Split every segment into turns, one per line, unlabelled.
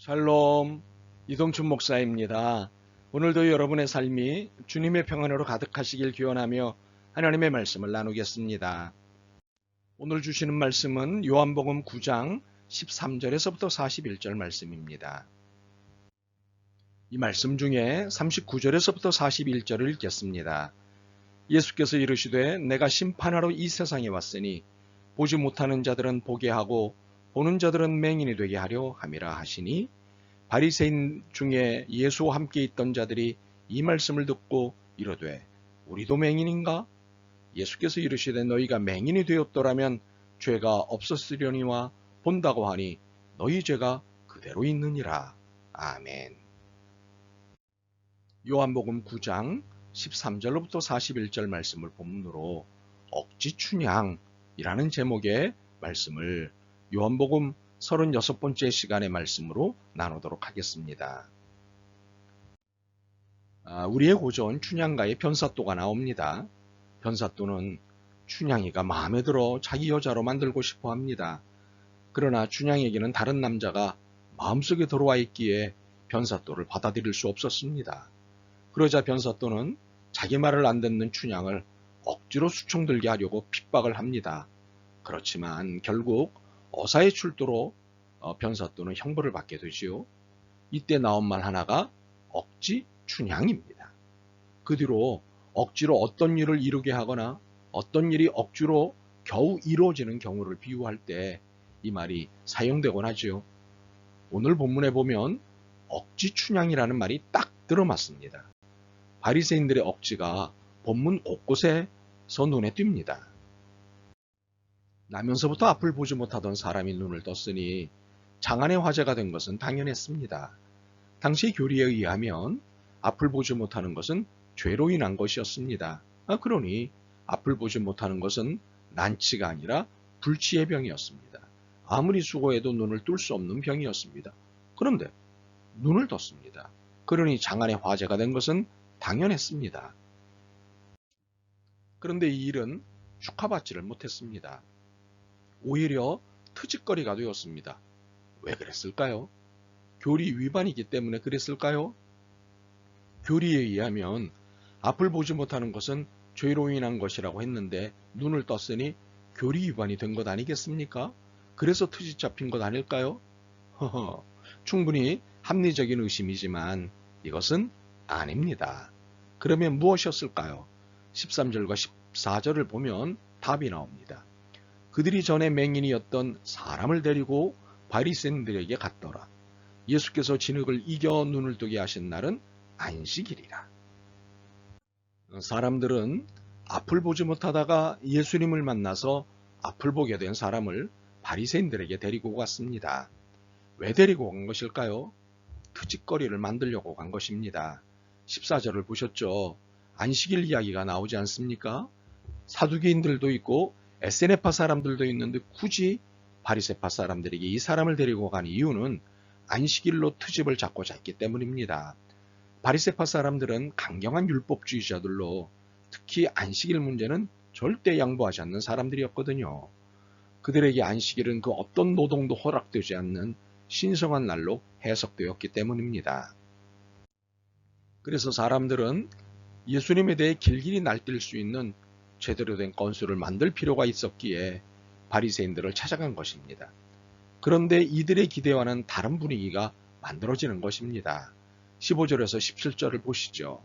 샬롬, 이동춘 목사입니다. 오늘도 여러분의 삶이 주님의 평안으로 가득하시길 기원하며 하나님의 말씀을 나누겠습니다. 오늘 주시는 말씀은 요한복음 9장 13절에서부터 41절 말씀입니다. 이 말씀 중에 39절에서부터 41절을 읽겠습니다. 예수께서 이르시되 내가 심판하러 이 세상에 왔으니 보지 못하는 자들은 보게 하고 보는 자들은 맹인이 되게 하려 함이라 하시니 바리새인 중에 예수와 함께 있던 자들이 이 말씀을 듣고 이르되 우리도 맹인인가? 예수께서 이르시되 너희가 맹인이 되었더라면 죄가 없었으려니와 본다고 하니 너희 죄가 그대로 있느니라. 아멘. 요한복음 9장 13절로부터 41절 말씀을 본문으로 억지춘향이라는 제목의 말씀을 요한복음 36번째 시간의 말씀으로 나누도록 하겠습니다. 우리의 고전 춘향가에 변사또가 나옵니다. 변사또는 춘향이가 마음에 들어 자기 여자로 만들고 싶어 합니다. 그러나 춘향에게는 다른 남자가 마음속에 들어와 있기에 변사또를 받아들일 수 없었습니다. 그러자 변사또는 자기 말을 안 듣는 춘향을 억지로 수청들게 하려고 핍박을 합니다. 그렇지만 결국 어사의 출두로 변사또는 형벌을 받게 되지요. 이때 나온 말 하나가 억지춘향입니다. 그 뒤로 억지로 어떤 일을 이루게 하거나 어떤 일이 억지로 겨우 이루어지는 경우를 비유할 때 이 말이 사용되곤 하지요. 오늘 본문에 보면 억지춘향이라는 말이 딱 들어맞습니다. 바리새인들의 억지가 본문 곳곳에서 눈에 띕니다. 나면서부터 앞을 보지 못하던 사람이 눈을 떴으니 장안의 화제가 된 것은 당연했습니다. 당시 교리에 의하면 앞을 보지 못하는 것은 죄로 인한 것이었습니다. 그러니 앞을 보지 못하는 것은 난치가 아니라 불치의 병이었습니다. 아무리 수고해도 눈을 뜰 수 없는 병이었습니다. 그런데 눈을 떴습니다. 그러니 장안의 화제가 된 것은 당연했습니다. 그런데 이 일은 축하받지를 못했습니다. 오히려 트집거리가 되었습니다. 왜 그랬을까요? 교리 위반이기 때문에 그랬을까요? 교리에 의하면 앞을 보지 못하는 것은 죄로 인한 것이라고 했는데 눈을 떴으니 교리 위반이 된 것 아니겠습니까? 그래서 트집 잡힌 것 아닐까요? 충분히 합리적인 의심이지만 이것은 아닙니다. 그러면 무엇이었을까요? 13절과 14절을 보면 답이 나옵니다. 그들이 전에 맹인이었던 사람을 데리고 바리새인들에게 갔더라. 예수께서 진흙을 이겨 눈을 뜨게 하신 날은 안식일이라. 사람들은 앞을 보지 못하다가 예수님을 만나서 앞을 보게 된 사람을 바리새인들에게 데리고 갔습니다. 왜 데리고 간 것일까요? 트집거리를 만들려고 간 것입니다. 14절을 보셨죠? 안식일 이야기가 나오지 않습니까? 사두개인들도 있고 에세네파 사람들도 있는데 굳이 바리새파 사람들에게 이 사람을 데리고 간 이유는 안식일로 트집을 잡고 잤기 때문입니다. 바리새파 사람들은 강경한 율법주의자들로 특히 안식일 문제는 절대 양보하지 않는 사람들이었거든요. 그들에게 안식일은 그 어떤 노동도 허락되지 않는 신성한 날로 해석되었기 때문입니다. 그래서 사람들은 예수님에 대해 길길이 날뛸 수 있는 제대로 된 건수를 만들 필요가 있었기에 바리새인들을 찾아간 것입니다. 그런데 이들의 기대와는 다른 분위기가 만들어지는 것입니다. 15절에서 17절을 보시죠.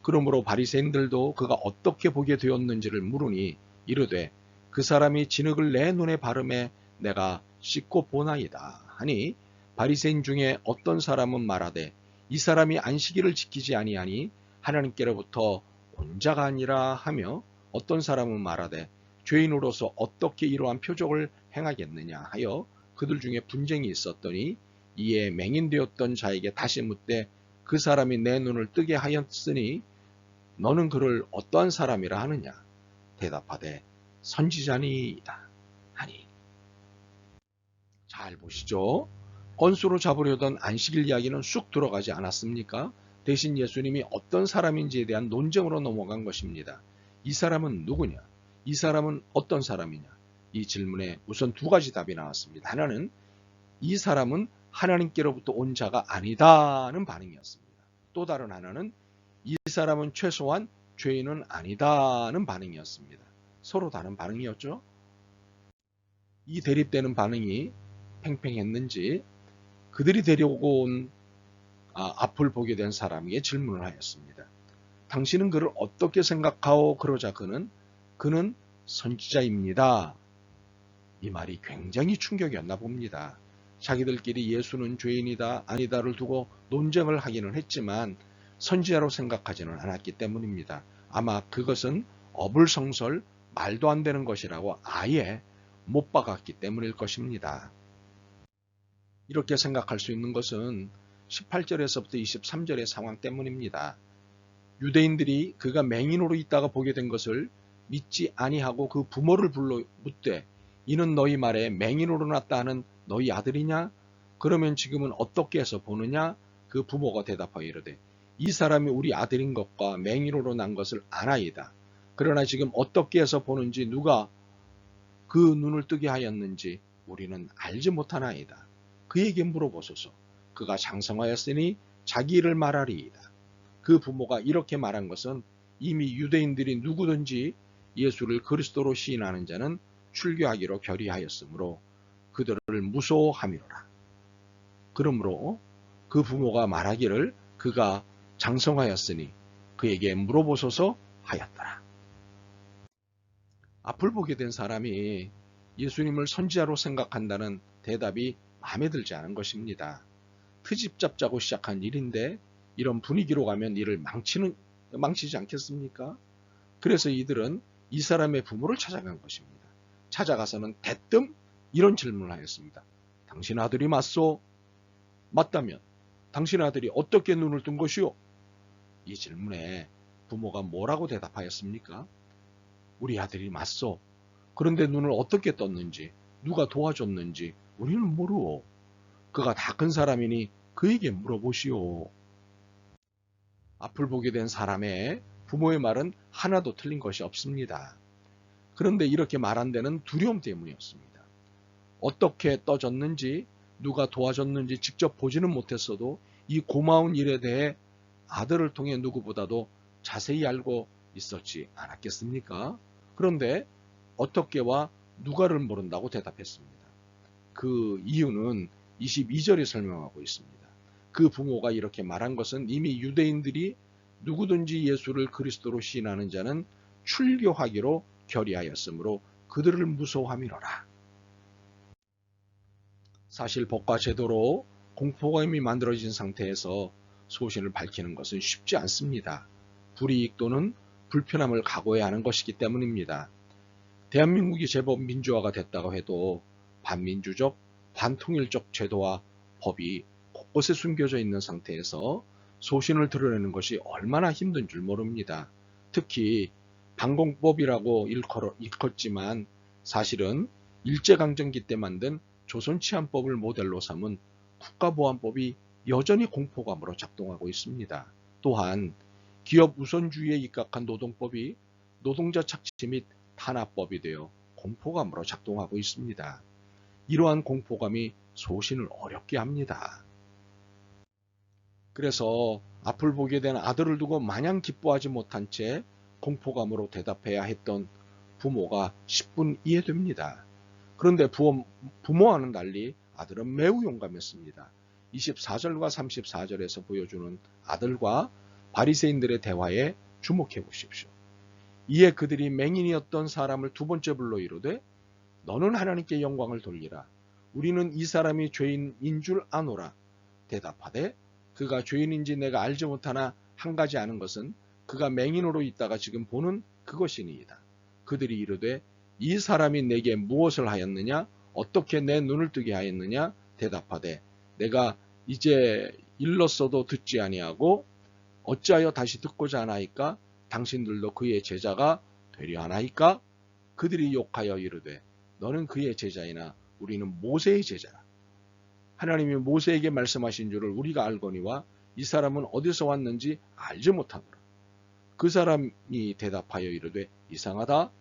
그러므로 바리새인들도 그가 어떻게 보게 되었는지를 물으니 이르되 그 사람이 진흙을 내 눈에 바르매 내가 씻고 보나이다 하니 바리새인 중에 어떤 사람은 말하되 이 사람이 안식일을 지키지 아니하니 하나님께로부터 온 자가 아니라 하며 어떤 사람은 말하되 죄인으로서 어떻게 이러한 표적을 행하겠느냐 하여 그들 중에 분쟁이 있었더니 이에 맹인되었던 자에게 다시 묻되 그 사람이 내 눈을 뜨게 하였으니 너는 그를 어떠한 사람이라 하느냐 대답하되 선지자니이다 하니. 잘 보시죠. 건수로 잡으려던 안식일 이야기는 쑥 들어가지 않았습니까? 대신 예수님이 어떤 사람인지에 대한 논쟁으로 넘어간 것입니다. 이 사람은 누구냐? 이 사람은 어떤 사람이냐? 이 질문에 우선 두 가지 답이 나왔습니다. 하나는 이 사람은 하나님께로부터 온 자가 아니다는 반응이었습니다. 또 다른 하나는 이 사람은 최소한 죄인은 아니다는 반응이었습니다. 서로 다른 반응이었죠. 이 대립되는 반응이 팽팽했는지 그들이 데려오고 온 앞을 보게 된 사람에게 질문을 하였습니다. 당신은 그를 어떻게 생각하오? 그러자 그는 선지자입니다. 이 말이 굉장히 충격이었나 봅니다. 자기들끼리 예수는 죄인이다 아니다를 두고 논쟁을 하기는 했지만 선지자로 생각하지는 않았기 때문입니다. 아마 그것은 어불성설, 말도 안 되는 것이라고 아예 못 박았기 때문일 것입니다. 이렇게 생각할 수 있는 것은 18절에서부터 23절의 상황 때문입니다. 유대인들이 그가 맹인으로 있다가 보게 된 것을 믿지 아니하고 그 부모를 불러 묻되 이는 너희 말에 맹인으로 났다 하는 너희 아들이냐? 그러면 지금은 어떻게 해서 보느냐? 그 부모가 대답하여 이르되 이 사람이 우리 아들인 것과 맹인으로 난 것을 아나이다. 그러나 지금 어떻게 해서 보는지 누가 그 눈을 뜨게 하였는지 우리는 알지 못하나이다. 그에게 물어보소서. 그가 장성하였으니 자기 일을 말하리이다. 그 부모가 이렇게 말한 것은 이미 유대인들이 누구든지 예수를 그리스도로 시인하는 자는 출교하기로 결의하였으므로 그들을 무소함이로라. 그러므로 그 부모가 말하기를 그가 장성하였으니 그에게 물어보소서 하였더라. 앞을 보게 된 사람이 예수님을 선지자로 생각한다는 대답이 마음에 들지 않은 것입니다. 트집 잡자고 시작한 일인데 이런 분위기로 가면 이를 망치지 않겠습니까? 그래서 이들은 이 사람의 부모를 찾아간 것입니다. 찾아가서는 대뜸 이런 질문을 하였습니다. 당신 아들이 맞소? 맞다면 당신 아들이 어떻게 눈을 뜬 것이오? 이 질문에 부모가 뭐라고 대답하였습니까? 우리 아들이 맞소. 그런데 눈을 어떻게 떴는지 누가 도와줬는지 우리는 모르오. 그가 다 큰 사람이니 그에게 물어보시오. 앞을 보게 된 사람의 부모의 말은 하나도 틀린 것이 없습니다. 그런데 이렇게 말한 데는 두려움 때문이었습니다. 어떻게 떠졌는지 누가 도와줬는지 직접 보지는 못했어도 이 고마운 일에 대해 아들을 통해 누구보다도 자세히 알고 있었지 않았겠습니까? 그런데 어떻게와 누가를 모른다고 대답했습니다. 그 이유는 22절이 설명하고 있습니다. 그 부모가 이렇게 말한 것은 이미 유대인들이 누구든지 예수를 그리스도로 시인하는 자는 출교하기로 결의하였으므로 그들을 무소함이로라. 사실 법과 제도로 공포감이 만들어진 상태에서 소신을 밝히는 것은 쉽지 않습니다. 불이익 또는 불편함을 각오해야 하는 것이기 때문입니다. 대한민국이 제법 민주화가 됐다고 해도 반민주적, 반통일적 제도와 법이 곳곳에 숨겨져 있는 상태에서 소신을 드러내는 것이 얼마나 힘든 줄 모릅니다. 특히 방공법이라고 일컫지만 사실은 일제강점기 때 만든 조선치안법을 모델로 삼은 국가보안법이 여전히 공포감으로 작동하고 있습니다. 또한 기업 우선주의에 입각한 노동법이 노동자 착취 및 탄압법이 되어 공포감으로 작동하고 있습니다. 이러한 공포감이 소신을 어렵게 합니다. 그래서 앞을 보게 된 아들을 두고 마냥 기뻐하지 못한 채 공포감으로 대답해야 했던 부모가 10분 이해됩니다. 그런데 부모와는 달리 아들은 매우 용감했습니다. 24절과 34절에서 보여주는 아들과 바리새인들의 대화에 주목해 보십시오. 이에 그들이 맹인이었던 사람을 두 번째 불러 이르되 너는 하나님께 영광을 돌리라. 우리는 이 사람이 죄인인 줄 아노라. 대답하되 그가 죄인인지 내가 알지 못하나 한 가지 아는 것은 그가 맹인으로 있다가 지금 보는 그것이니이다. 그들이 이르되 이 사람이 내게 무엇을 하였느냐? 어떻게 내 눈을 뜨게 하였느냐? 대답하되 내가 이제 일렀어도 듣지 아니하고 어찌하여 다시 듣고자 하나이까? 당신들도 그의 제자가 되려 하나이까? 그들이 욕하여 이르되 너는 그의 제자이나 우리는 모세의 제자라. 하나님이 모세에게 말씀하신 줄을 우리가 알거니와 이 사람은 어디서 왔는지 알지 못하노라. 그 사람이 대답하여 이르되 이상하다.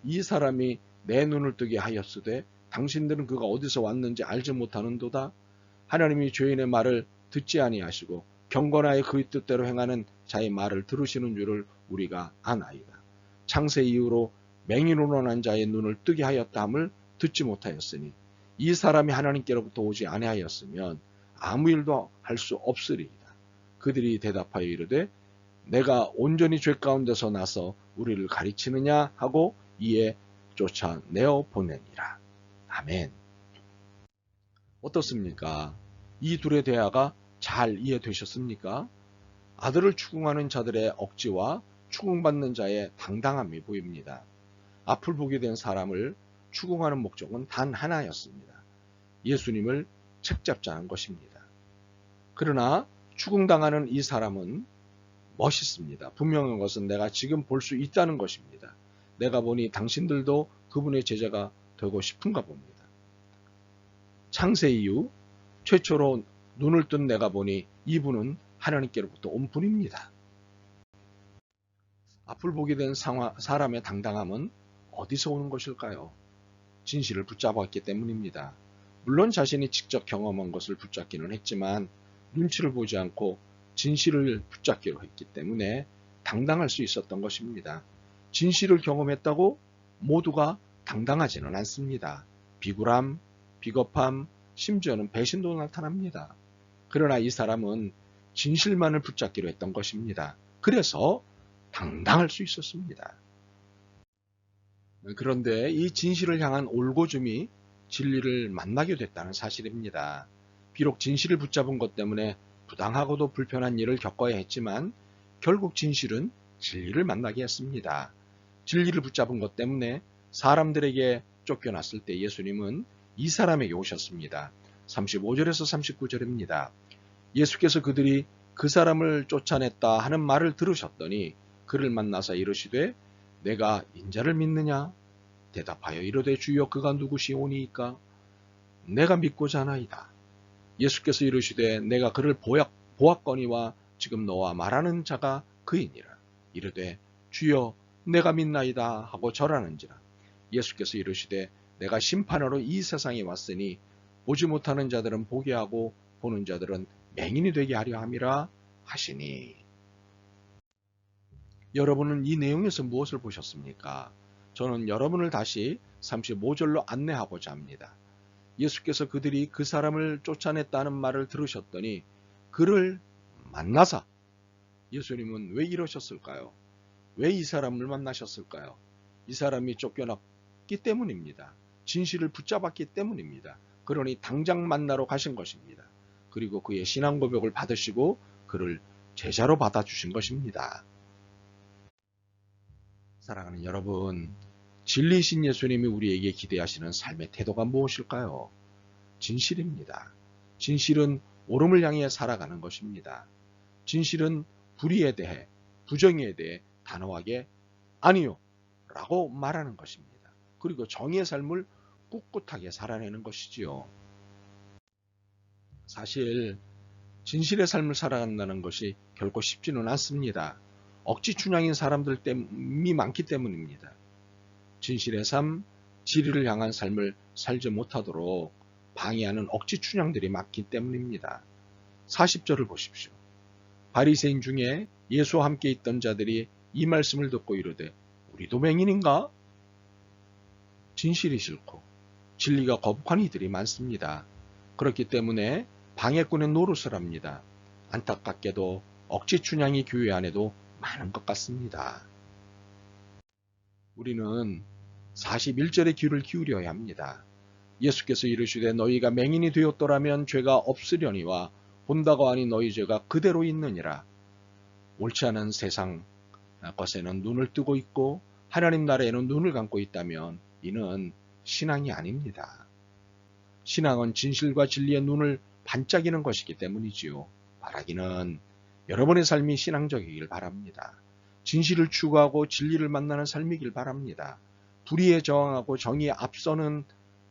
이 사람이 내 눈을 뜨게 하였으되 당신들은 그가 어디서 왔는지 알지 못하는도다. 하나님이 죄인의 말을 듣지 아니하시고 경건하여 그의 뜻대로 행하는 자의 말을 들으시는 줄을 우리가 아나이다. 창세 이후로 맹인으로 난 자의 눈을 뜨게 하였다 함을 듣지 못하였으니 이 사람이 하나님께로부터 오지 아니하였으면 아무 일도 할 수 없으리이다. 그들이 대답하여 이르되 내가 온전히 죄 가운데서 나서 우리를 가르치느냐 하고 이에 쫓아내어 보내니라. 아멘. 어떻습니까? 이 둘의 대화가 잘 이해되셨습니까? 아들을 추궁하는 자들의 억지와 추궁받는 자의 당당함이 보입니다. 앞을 보게 된 사람을 추궁하는 목적은 단 하나였습니다. 예수님을 책잡자는 것입니다. 그러나 추궁당하는 이 사람은 멋있습니다. 분명한 것은 내가 지금 볼 수 있다는 것입니다. 내가 보니 당신들도 그분의 제자가 되고 싶은가 봅니다. 창세 이후 최초로 눈을 뜬 내가 보니 이분은 하나님께로부터 온 분입니다. 앞을 보게 된 사람의 당당함은 어디서 오는 것일까요? 진실을 붙잡았기 때문입니다. 물론 자신이 직접 경험한 것을 붙잡기는 했지만 눈치를 보지 않고 진실을 붙잡기로 했기 때문에 당당할 수 있었던 것입니다. 진실을 경험했다고 모두가 당당하지는 않습니다. 비굴함, 비겁함, 심지어는 배신도 나타납니다. 그러나 이 사람은 진실만을 붙잡기로 했던 것입니다. 그래서 당당할 수 있었습니다. 그런데 이 진실을 향한 올고줌이 진리를 만나게 됐다는 사실입니다. 비록 진실을 붙잡은 것 때문에 부당하고도 불편한 일을 겪어야 했지만 결국 진실은 진리를 만나게 했습니다. 진리를 붙잡은 것 때문에 사람들에게 쫓겨났을 때 예수님은 이 사람에게 오셨습니다. 35절에서 39절입니다. 예수께서 그들이 그 사람을 쫓아냈다 하는 말을 들으셨더니 그를 만나서 이르시되 내가 인자를 믿느냐? 대답하여 이르되 주여 그가 누구시오니이까? 내가 믿고자 하나이다. 예수께서 이르시되 내가 그를 보았거니와 지금 너와 말하는 자가 그이니라. 이르되 주여 내가 믿나이다 하고 절하는지라. 예수께서 이르시되 내가 심판하러 이 세상에 왔으니 보지 못하는 자들은 보게 하고 보는 자들은 맹인이 되게 하려 함이라 하시니. 여러분은 이 내용에서 무엇을 보셨습니까? 저는 여러분을 다시 35절로 안내하고자 합니다. 예수께서 그들이 그 사람을 쫓아냈다는 말을 들으셨더니 그를 만나사. 예수님은 왜 이러셨을까요? 왜 이 사람을 만나셨을까요? 이 사람이 쫓겨났기 때문입니다. 진실을 붙잡았기 때문입니다. 그러니 당장 만나러 가신 것입니다. 그리고 그의 신앙 고백을 받으시고 그를 제자로 받아주신 것입니다. 사랑하는 여러분, 진리이신 예수님이 우리에게 기대하시는 삶의 태도가 무엇일까요? 진실입니다. 진실은 옳음을 향해 살아가는 것입니다. 진실은 불의에 대해, 부정에 대해 단호하게 아니요 라고 말하는 것입니다. 그리고 정의의 삶을 꿋꿋하게 살아내는 것이지요. 사실 진실의 삶을 살아간다는 것이 결코 쉽지는 않습니다. 억지 춘향인 사람들이 많기 때문입니다. 진실의 삶, 진리를 향한 삶을 살지 못하도록 방해하는 억지 춘향들이 많기 때문입니다. 40절을 보십시오. 바리새인 중에 예수와 함께 있던 자들이 이 말씀을 듣고 이르되 우리도 맹인인가? 진실이 싫고 진리가 거북한 이들이 많습니다. 그렇기 때문에 방해꾼의 노릇을 합니다. 안타깝게도 억지 춘향이 교회 안에도 많은 것 같습니다. 우리는 41절의 귀를 기울여야 합니다. 예수께서 이르시되 너희가 맹인이 되었더라면 죄가 없으려니와 본다고 하니 너희 죄가 그대로 있느니라. 옳지 않은 세상 것에는 눈을 뜨고 있고 하나님 나라에는 눈을 감고 있다면 이는 신앙이 아닙니다. 신앙은 진실과 진리의 눈을 반짝이는 것이기 때문이지요. 바라기는 여러분의 삶이 신앙적이길 바랍니다. 진실을 추구하고 진리를 만나는 삶이길 바랍니다. 불의에 저항하고 정의에 앞서는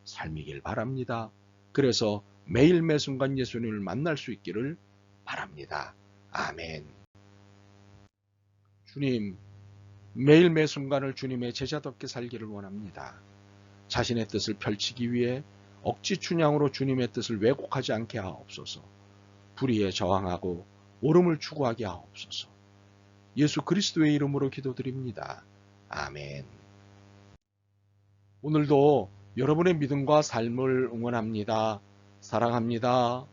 삶이길 바랍니다. 그래서 매일 매 순간 예수님을 만날 수 있기를 바랍니다. 아멘. 주님, 매일 매 순간을 주님의 제자답게 살기를 원합니다. 자신의 뜻을 펼치기 위해 억지 춘향으로 주님의 뜻을 왜곡하지 않게 하옵소서. 불의에 저항하고 옳음을 추구하게 하옵소서. 예수 그리스도의 이름으로 기도드립니다. 아멘. 오늘도 여러분의 믿음과 삶을 응원합니다. 사랑합니다.